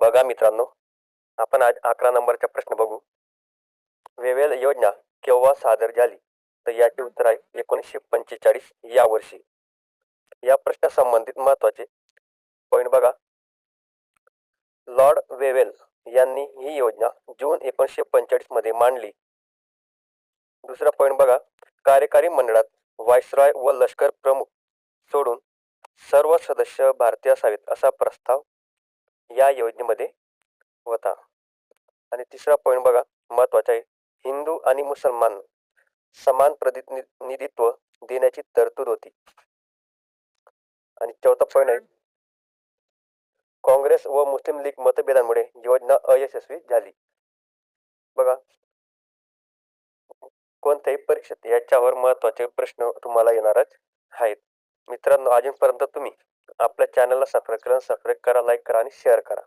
बघा मित्रांनो, आपण आज 11 नंबरचा प्रश्न बघू. वेव्हेल योजना केव्हा सादर झाली? तर याचे उत्तर आहे 1945 या वर्षी. या प्रश्नासंबंधित महत्त्वाचे पॉइंट बघा. लॉर्ड वेव्हेल यांनी ही योजना जून 1945 मध्ये मांडली. दुसरा पॉइंट बघा. कार्यकारी मंडळात व्हाईसरॉय व लष्कर प्रमुख सोडून सर्व सदस्य भारतीय असावेत असा प्रस्ताव या योजनेमध्ये होता. आणि तिसरा पॉइंट बघा, महत्वाचा आहे. हिंदू आणि मुसलमान समान प्रतिनिधित्व देण्याची तरतूद होती. आणि चौथा पॉइंट आहे, काँग्रेस व मुस्लिम लीग मतभेदांमुळे योजना अयशस्वी झाली. बघा, कोणत्याही परीक्षेत याच्यावर महत्वाचे प्रश्न तुम्हाला येणारच आहेत. मित्रांनो, अजूनपर्यंत तुम्ही आपल्या चॅनलला सबस्क्राईब करा, लाईक करा आणि शेअर करा.